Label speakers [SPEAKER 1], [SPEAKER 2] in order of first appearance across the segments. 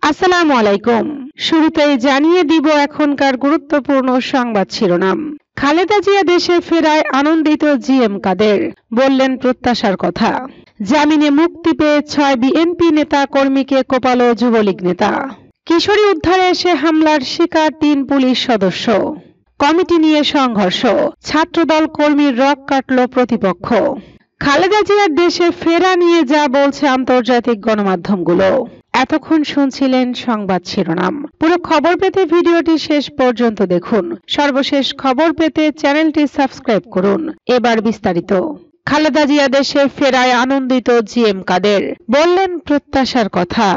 [SPEAKER 1] আসসালামু আলাইকুম। শুরুতেই জানিয়ে দিব এখনকার গুরুত্বপূর্ণ সংবাদ শিরোনাম। খালেদা জিয়া দেশে ফেরায় আনন্দিত জিএম কাদের, বললেন প্রত্যাশার কথা। জামিনে মুক্তি পেয়ে ৬ বিএনপি নেতা কর্মীকে কোপালো যুবলীগ নেতা। কিশোরী উদ্ধারে এসে হামলার শিকার ৩ পুলিশ সদস্য। কমিটি নিয়ে সংঘর্ষ, ছাত্রদল কর্মীর রক কাটল প্রতিপক্ষ। খালেদা জিয়ার দেশে ফেরা নিয়ে যা বলছে আন্তর্জাতিক গণমাধ্যমগুলো। এতক্ষণ শুনছিলেন সংবাদ শিরোনাম। পুরো খবর পেতে ভিডিওটি শেষ পর্যন্ত দেখুন। সর্বশেষ খবর পেতে চ্যানেলটি সাবস্ক্রাইব করুন। এবার বিস্তারিত। খালেদা জিয়া দেশে ফেরায় আনন্দিত জিএম কাদের, বললেন প্রত্যাশার কথা।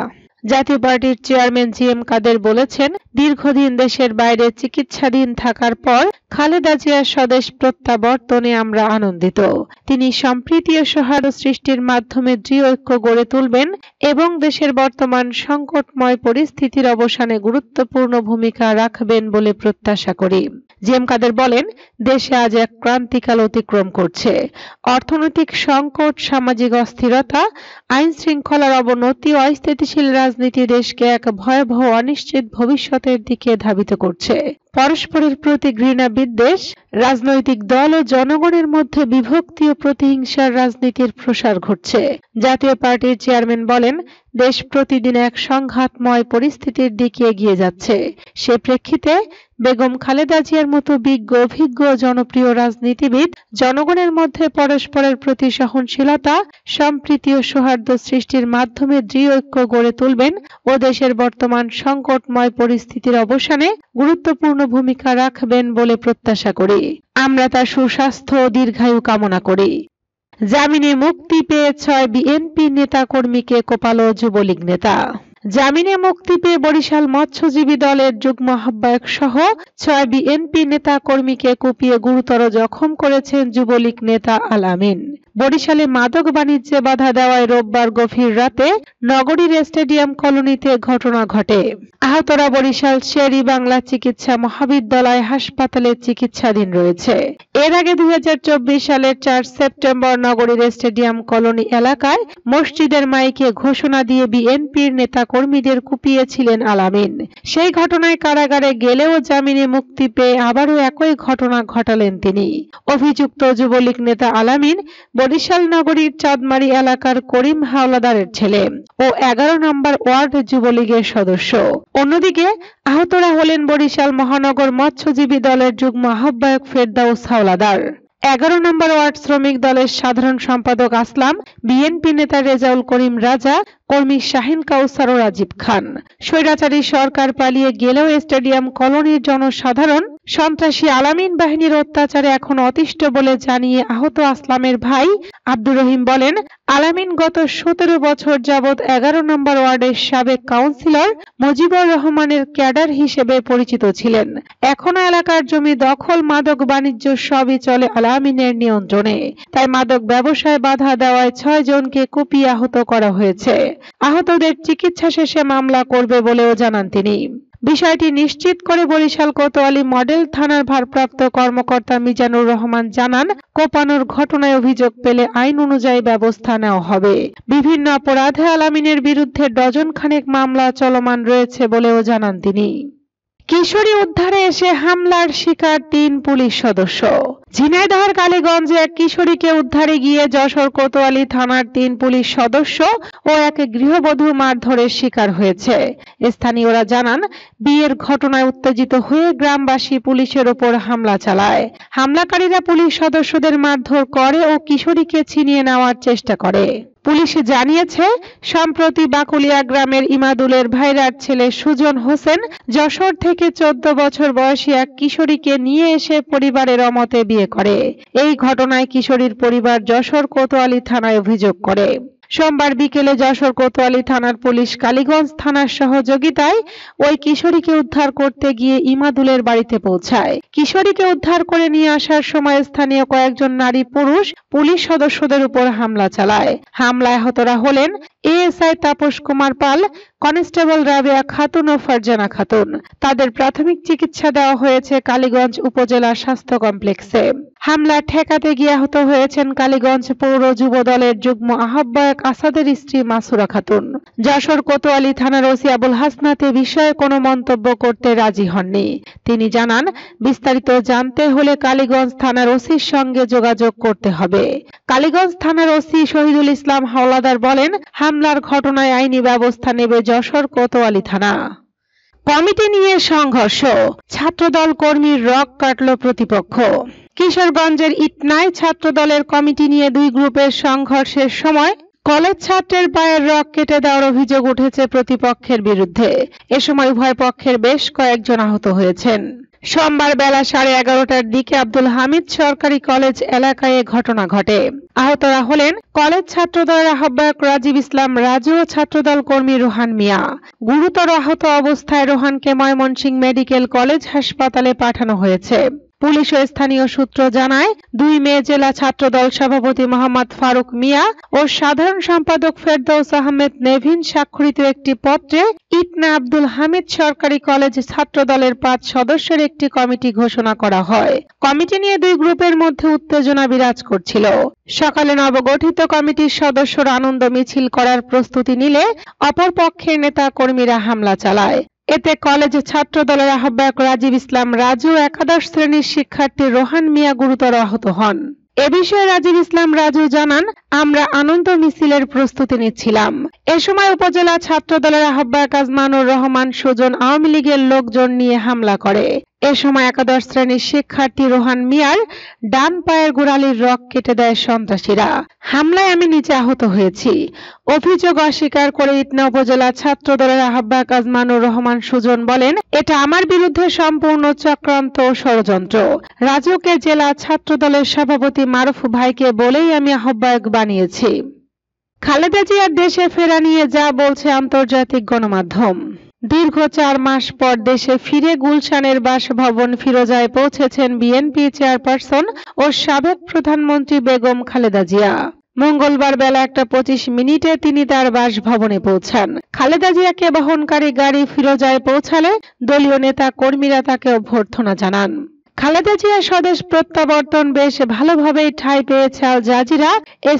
[SPEAKER 1] জাতীয় পার্টির চেয়ারম্যান জিএম কাদের বলেছেন, দীর্ঘদিন দেশের বাইরে চিকিৎসাধীন থাকার পর খালেদা জিয়ার স্বদেশ প্রত্যাবর্তনে আমরা আনন্দিত। তিনি সম্প্রীতি ও সৌহার্দ্য সৃষ্টির মাধ্যমে দৃঢ় ঐক্য গড়ে তুলবেন এবং দেশের বর্তমান সংকটময় পরিস্থিতির অবসানে গুরুত্বপূর্ণ ভূমিকা রাখবেন বলে প্রত্যাশা করি। জিএম কাদের বলেন, দেশে আজ এক ক্রান্তিকাল অতিক্রম করছে। অর্থনৈতিক সংকট, সামাজিক অস্থিরতা, আইন শৃঙ্খলার অবনতি ও অস্থিতিশীল রাজনীতি দেশকে এক ভয়াবহ অনিশ্চিত ভবিষ্যতের দিকে ধাবিত করছে। পরস্পরের প্রতি ঘৃণা, বিদ্বেষ, রাজনৈতিক দল ও জনগণের মধ্যে বিভক্তি ও প্রতিহিংসার রাজনীতির প্রসার ঘটছে। জাতীয় পার্টির চেয়ারম্যান বলেন, দেশ প্রতিদিন এক সংঘাতময় পরিস্থিতির দিকে এগিয়ে যাচ্ছে। সে প্রেক্ষিতে বেগম খালেদা জিয়ার মতো বিজ্ঞ, অভিজ্ঞ, জনপ্রিয় রাজনীতিবিদ জনগণের মধ্যে পরস্পরের প্রতি সহনশীলতা, সম্প্রীতি ও সৌহার্দ্য সৃষ্টির মাধ্যমে দৃঢ় ঐক্য গড়ে তুলবেন ও দেশের বর্তমান সংকটময় পরিস্থিতির অবসানে গুরুত্বপূর্ণ ভূমিকা রাখবেন বলে প্রত্যাশা করি। আমরা তার সুস্বাস্থ্য ও দীর্ঘায়ু কামনা করি। জামিনে মুক্তি পেয়ে ৬ বিএনপি নেতা কর্মীকে কোপালো যুবলীগ নেতা। জামিনে মুক্তি পেয়ে বরিশাল মৎস্যজীবী দলের যুগ্ম আহ্বায়ক সহ ৬ বিএনপি নেতা কর্মীকে কুপিয়ে গুরুতর জখম করেছেন যুবলীগ নেতা আল আমিন। বরিশালে মাদক বাণিজ্যে বাধা দেওয়ায় রোববার গভীর রাতে নগরীর স্টেডিয়াম কলোনিতে ঘটনা ঘটে। আহতরা বরিশাল শের-ই বাংলা চিকিৎসা মহাবিদ্যালয় হাসপাতালে চিকিৎসাধীন রয়েছে। এর আগে ২০২৪ সালের ৪ সেপ্টেম্বর নগরীর স্টেডিয়াম কলোনি এলাকায় মসজিদের মাইকে ঘোষণা দিয়ে বিএনপির নেতা কর্মীদের কুপিয়েছিলেন আল আমিন। সেই ঘটনায় কারাগারে গেলেও জামিনে মুক্তি পেয়ে আবারও একই ঘটনা ঘটালেন তিনি। অভিযুক্ত যুবলীগ নেতা আল আমিন বরিশাল নগরীর চাঁদমারি এলাকার করিম হাওলাদারের ছেলে ও ১১ নম্বর ওয়ার্ড যুবলীগের সদস্য। অন্যদিকে আহতরা হলেন বরিশাল মহানগর মৎস্যজীবী দলের যুগ্ম আহ্বায়ক ফেরদাউস হাওলাদার, ১১ নম্বর ওয়ার্ড শ্রমিক দলের সাধারণ সম্পাদক আসলাম, বিএনপি নেতা রেজাউল করিম রাজা, কর্মী শাহিন কাউসার ও রাজীব খান। স্বৈরাচারী সরকার পালিয়ে গেলেও স্টেডিয়াম কলোনির জনসাধারণ সন্ত্রাসী আল আমিন বাহিনীর অত্যাচারে এখন অতিষ্ঠ বলে জানিয়ে আহত আসলামের ভাই আব্দুর রহিম বলেন, আল আমিন গত ১৭ বছর যাবৎ ১১ নম্বর ওয়ার্ডের সাবেক কাউন্সিলর মুজিবুর রহমানের ক্যাডার হিসেবে পরিচিত ছিলেন। এখনো এলাকার জমি দখল, মাদক বাণিজ্য সবই চলে আল আমিনের নিয়ন্ত্রণে। তাই মাদক ব্যবসায় বাধা দেওয়ায় ৬ জনকে কুপিয়ে আহত করা হয়েছে। আহতদের চিকিৎসা শেষে মামলা করবে বলেও জানান তিনি। বিষয়টি নিশ্চিত করে বরিশাল কোতোয়ালি মডেল থানার ভারপ্রাপ্ত কর্মকর্তা মিজানুর রহমান জানান, কোপানোর ঘটনায় অভিযোগ পেলে আইন অনুযায়ী ব্যবস্থা নেওয়া হবে। বিভিন্ন অপরাধে আল আমিনের বিরুদ্ধে ডজন খানেক মামলা চলমান রয়েছে বলেও জানান তিনি। কিশোরী উদ্ধারে এসে হামলার শিকার ৩ পুলিশ সদস্য। ঝিনাইদহের কালীগঞ্জে এক কিশোরীকে উদ্ধারে গিয়ে যশোর কোতোয়ালি থানার ৩ পুলিশ সদস্য ও এক গৃহবধূ মারধরের শিকার হয়েছে। স্থানীয়রা জানান, বিয়ের ঘটনায় উত্তেজিত হয়ে গ্রামবাসী পুলিশের ওপর হামলা চালায়। হামলাকারীরা পুলিশ সদস্যদের মারধর করে ও কিশোরীকে ছিনিয়ে নেওয়ার চেষ্টা করে। পুলিশ জানিয়েছে, সম্প্রতি বাকুলিয়া গ্রামের ইমাদুলের ভাইরার ছেলে সুজন হোসেন যশোর থেকে ১৪ বছর বয়সী এক কিশোরীকে নিয়ে এসে পরিবারের অমতে বিয়ে করে। এই ঘটনায় কিশোরীর পরিবার যশোর কোতোয়ালি থানায় অভিযোগ করে। সোমবার বিকেলে যশোর কোতোয়ালি থানার পুলিশ কালীগঞ্জ থানার সহযোগিতায় ওই কিশোরীকে উদ্ধার করতে গিয়ে ইমাদুলের বাড়িতে পৌঁছায়। কিশোরীকে উদ্ধার করে নিয়ে আসার সময় স্থানীয় কয়েকজন নারী পুরুষ পুলিশ সদস্যদের উপর হামলা চালায়। হামলায় আহতরা হলেন এএসআই তাপস কুমার পাল, কনস্টেবল রাবেয়া খাতুন ও ফারজানা খাতুন। তাদের প্রাথমিক চিকিৎসা দেওয়া হয়েছে কালীগঞ্জ উপজেলা স্বাস্থ্য কমপ্লেক্সে। হামলা ঠেকাতে গিয়ে আহত হয়েছেন কালীগঞ্জ পৌর যুব দলের যুগ্ম আহ্বায়ক আসাদের স্ত্রী মাসুরা খাতুন। যশোর কোতোয়ালি থানার ওসি আবুল হাসনাত এ বিষয়ে কোনো মন্তব্য করতে রাজি হননি। তিনি জানান, বিস্তারিত জানতে হলে কালীগঞ্জ থানার ওসির সঙ্গে যোগাযোগ করতে হবে। কালীগঞ্জ থানার ওসি শহীদুল ইসলাম হাওলাদার বলেন, হামলার ঘটনায় আইনি ব্যবস্থা নেবে যশোর কোতোয়ালি থানা। কমিটি নিয়ে সংঘর্ষ, ছাত্রদল কর্মীর রক কাটল প্রতিপক্ষ। কিশোরগঞ্জের ইটনায় ছাত্রদলের কমিটি নিয়ে দুই গ্রুপের সংঘর্ষের সময় কলেজ ছাত্রের পায়ের রক কেটে দেওয়ার অভিযোগ উঠেছে প্রতিপক্ষের বিরুদ্ধে। এ সময় উভয় পক্ষের বেশ কয়েকজন আহত হয়েছেন। সোমবার বেলা 11:30টার দিকে আব্দুল হামিদ সরকারি কলেজ এলাকায় এ ঘটনা ঘটে। আহতরা হলেন কলেজ ছাত্রদলের আহ্বায়ক রাজীব ইসলাম রাজু ও ছাত্রদল কর্মী রোহান মিয়া। গুরুতর আহত অবস্থায় রোহানকে ময়মনসিংহ মেডিকেল কলেজ হাসপাতালে পাঠানো হয়েছে। পুলিশ ও স্থানীয় সূত্র জানায়, 2 মে জেলা ছাত্রদল সভাপতি মোহাম্মদ ফারুক মিয়া ও সাধারণ সম্পাদক ফেরদৌস আহমেদ নেভিন স্বাক্ষরিত একটি পত্রে ইটনা আব্দুল হামিদ সরকারি কলেজ ছাত্রদলের 5 সদস্যের একটি কমিটি ঘোষণা করা হয়। কমিটি নিয়ে দুই গ্রুপের মধ্যে উত্তেজনা বিরাজ করছিল। সকালে নবগঠিত কমিটির সদস্যরা আনন্দ মিছিল করার প্রস্তুতি নিলে অপর পক্ষের নেতা কর্মীরা হামলা চালায়। এতে কলেজ ছাত্রদলের আহ্বায়ক রাজীব ইসলাম রাজু, একাদশ শ্রেণীর শিক্ষার্থী রোহান মিয়া গুরুতর আহত হন। এ বিষয়ে রাজীব ইসলাম রাজু জানান, আমরা আনন্দ মিছিলের প্রস্তুতি নিচ্ছিলাম। এ সময় উপজেলা ছাত্রদলের আহ্বায়ক আজমানুর রহমান সুজন আওয়ামী লীগের লোকজন নিয়ে হামলা করে। এ সময় একাদশ শ্রেণীর শিক্ষার্থী রোহান মিয়ার ডান পায়ের গোড়ালির রক কেটে দেয় সন্ত্রাসীরা। হামলায় আমি নিচে আহত হয়েছি। অভিযোগ অস্বীকার করে ইটনা উপজেলা ছাত্রদলের আহ্বায়ক আজমানুর রহমান সুজন বলেন, এটা আমার বিরুদ্ধে সম্পূর্ণ চক্রান্ত ও ষড়যন্ত্র। রাজুকে জেলা ছাত্রদলের সভাপতি মারুফ ভাইকে বলেই আমি আহ্বায়ক বানিয়েছি। খালেদা জিয়ার দেশে ফেরা নিয়ে যা বলছে আন্তর্জাতিক গণমাধ্যম। দীর্ঘ 4 মাস পর দেশে ফিরে গুলশানের বাসভবন ফিরোজায় পৌঁছেছেন বিএনপি চেয়ারপারসন ও সাবেক প্রধানমন্ত্রী বেগম খালেদা জিয়া। মঙ্গলবার বেলা 1:25 তিনি তার বাসভবনে পৌঁছান। খালেদা জিয়াকে বহনকারী গাড়ি ফিরোজায় পৌঁছালে দলীয় নেতা কর্মীরা তাকে অভ্যর্থনা জানান। খালেদা জিয়া স্বদেশ প্রত্যাবর্তন বেশ ভালোভাবেই ঠাঁই পেয়েছে Al Jazeera,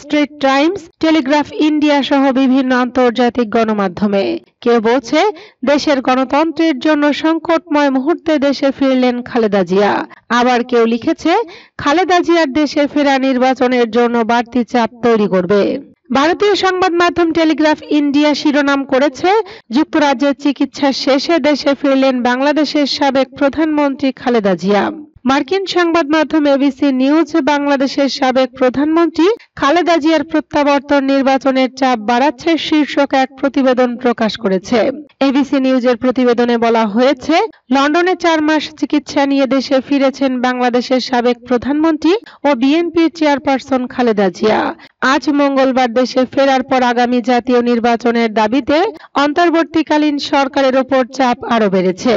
[SPEAKER 1] Straits Times, Telegraph India সহ বিভিন্ন আন্তর্জাতিক গণমাধ্যমে। কেউ বলছে, দেশের গণতন্ত্রের জন্য সংকটময় মুহূর্তে দেশে ফিরলেন খালেদা জিয়া। আবার কেউ লিখেছে, খালেদা জিয়ার দেশে ফেরা নির্বাচনের জন্য বাড়তি চাপ তৈরি করবে। ভারতীয় সংবাদ মাধ্যম টেলিগ্রাফ ইন্ডিয়া শিরোনাম করেছে, যুক্তরাজ্যের চিকিৎসা শেষে দেশে ফিরলেন বাংলাদেশের সাবেক প্রধানমন্ত্রী খালেদা জিয়া। মার্কিন সংবাদ মাধ্যম এবিসি নিউজ বাংলাদেশের সাবেক প্রধানমন্ত্রী খালেদা জিয়ার প্রত্যাবর্তন নির্বাচনের চাপ বাড়াচ্ছে শীর্ষক এক প্রতিবেদন প্রকাশ করেছে। এবিসি নিউজের প্রতিবেদনে বলা হয়েছে, লন্ডনে 4 মাস চিকিৎসা নিয়ে দেশে ফিরেছেন বাংলাদেশের সাবেক প্রধানমন্ত্রী ও বিএনপির চেয়ারপারসন খালেদা জিয়া। আজ মঙ্গলবার দেশে ফেরার পর আগামী জাতীয় নির্বাচনের দাবিতে অন্তর্বর্তীকালীন সরকারের ওপর চাপ আরো বেড়েছে।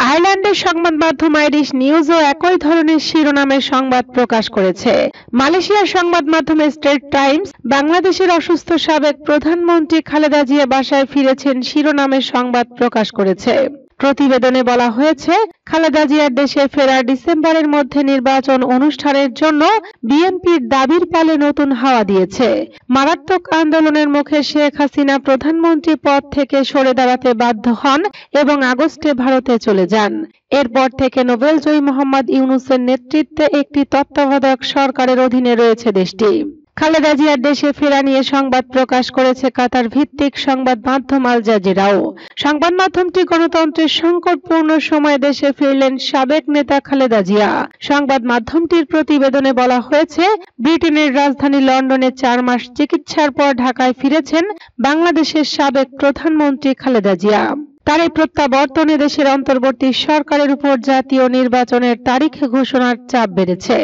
[SPEAKER 1] আয়ারল্যান্ডের সংবাদ মাধ্যম আইরিশ নিউজও একই ধরনের শিরোনামের সংবাদ প্রকাশ করেছে। মালয়েশিয়ার সংবাদ মাধ্যম স্ট্রিট টাইমস বাংলাদেশের অসুস্থ সাবেক প্রধানমন্ত্রী খালেদা জিয়া বাসায় ফিরেছেন শিরোনামের সংবাদ প্রকাশ করেছে। প্রতিবেদনে বলা হয়েছে, খালেদা জিয়ার দেশে ফেরার ডিসেম্বরের মধ্যে নির্বাচন অনুষ্ঠানের জন্য বিএনপির দাবির পালে নতুন হাওয়া দিয়েছে। মারাত্মক আন্দোলনের মুখে শেখ হাসিনা প্রধানমন্ত্রী পদ থেকে সরে দাঁড়াতে বাধ্য হন এবং আগস্টে ভারতে চলে যান। এরপর থেকে নোবেলজয়ী মোহাম্মদ ইউনূসের নেতৃত্বে একটি তত্ত্বাবধায়ক সরকারের অধীনে রয়েছে দেশটি। খালেদা জিয়ার দেশে ফেরা নিয়ে সংবাদ প্রকাশ করেছে কাতার ভিত্তিক সংবাদ মাধ্যম আল জাজিরাও। সংবাদ মাধ্যমটি গণতন্ত্রের সংকটপূর্ণ সময়ে দেশে ফিরলেন সাবেক নেতা খালেদা জিয়া। সংবাদ মাধ্যমটির প্রতিবেদনে বলা হয়েছে, ব্রিটেনের রাজধানী লন্ডনে 4 মাস চিকিৎসার পর ঢাকায় ফিরেছেন বাংলাদেশের সাবেক প্রধানমন্ত্রী খালেদা জিয়া। তার এই প্রত্যাবর্তনে দেশের অন্তর্বর্তী সরকারের উপর জাতীয় নির্বাচনের তারিখ ঘোষণার চাপ বেড়েছে।